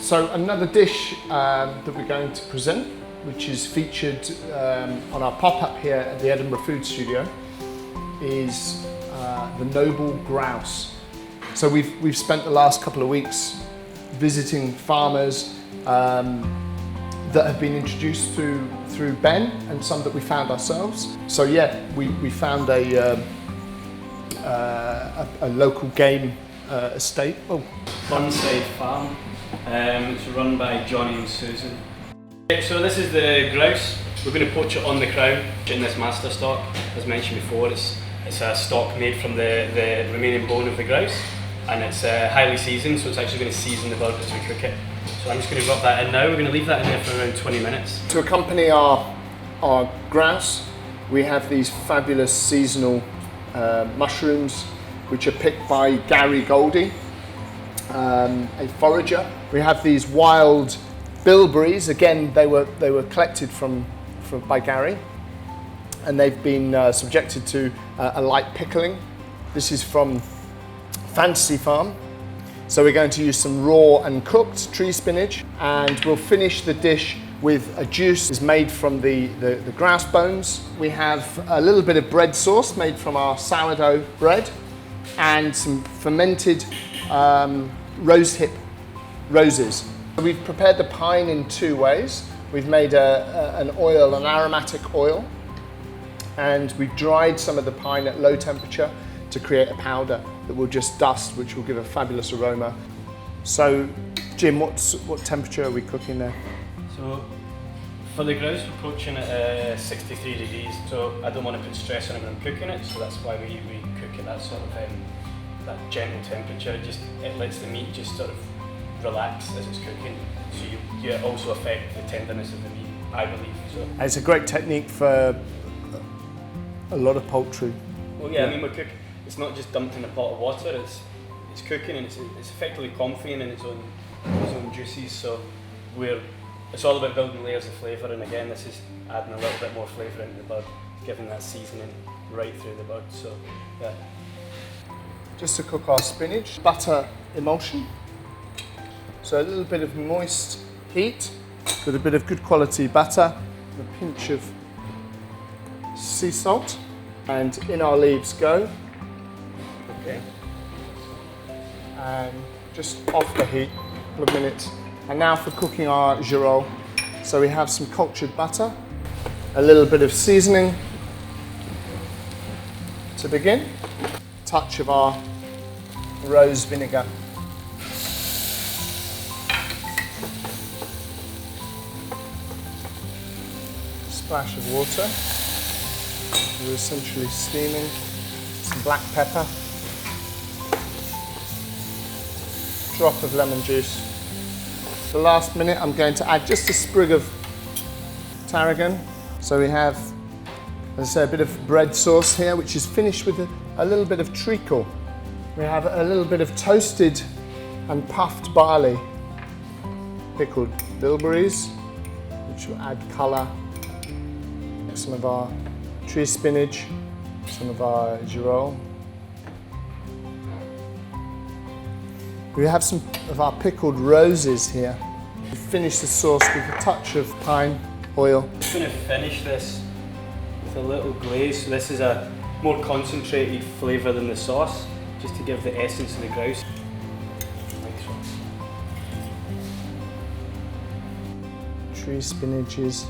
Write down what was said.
So another dish that we're going to present, which is featured on our pop-up here at the Edinburgh Food Studio, is the noble grouse. So we've spent the last couple of weeks visiting farmers that have been introduced through Ben, and some that we found ourselves. So yeah, we found a local game estate. Oh. Funside Farm. It's run by Johnny and Susan. So this is the grouse. We're going to poach it on the crown in this master stock. As mentioned before, it's a stock made from the remaining bone of the grouse, and it's highly seasoned, so it's actually going to season the bird as we cook it. So I'm just going to drop that in now. We're going to leave that in there for around 20 minutes. To accompany our grouse, we have these fabulous seasonal mushrooms, which are picked by Gary Goldie, a forager. We have these wild bilberries. Again, they were collected by Gary, and they've been subjected to a light pickling. This is from Fantasy Farm. So we're going to use some raw and cooked tree spinach, and we'll finish the dish with a juice is made from the grouse bones. We have a little bit of bread sauce made from our sourdough bread, and some fermented rosehip roses. We've prepared the pine in two ways. We've made an aromatic oil, and we've dried some of the pine at low temperature to create a powder that we'll just dust, which will give a fabulous aroma. So, Jim, what temperature are we cooking there? So, for the grouse, we're poaching at 63 degrees. So I don't want to put stress on it when I'm cooking it, so that's why we cook at that sort of that gentle temperature. It lets the meat just sort of relax as it's cooking, so you also affect the tenderness of the meat, I believe. So it's a great technique for a lot of poultry. Well, yeah, I mean, it's not just dumped in a pot of water. It's cooking, and it's effectively comfy and in its own juices. So it's all about building layers of flavour, and again, this is adding a little bit more flavour into the bird, giving that seasoning right through the bird. So yeah. Just to cook our spinach, butter emulsion. So a little bit of moist heat with a bit of good quality butter, a pinch of sea salt, and in our leaves go. Okay. And just off the heat, a couple of minutes. And now for cooking our girole. So we have some cultured butter, a little bit of seasoning to begin, a touch of our rose vinegar. Splash of water. We're essentially steaming. Some black pepper. Drop of lemon juice. The last minute, I'm going to add just a sprig of tarragon. So we have, as I say, a bit of bread sauce here, which is finished with a little bit of treacle. We have a little bit of toasted and puffed barley, pickled bilberries, which will add colour. Some of our tree spinach, some of our girole. We have some of our pickled roses here. We finish the sauce with a touch of pine oil. I'm just going to finish this with a little glaze. So this is a more concentrated flavour than the sauce, just to give the essence of the grouse. Tree spinaches.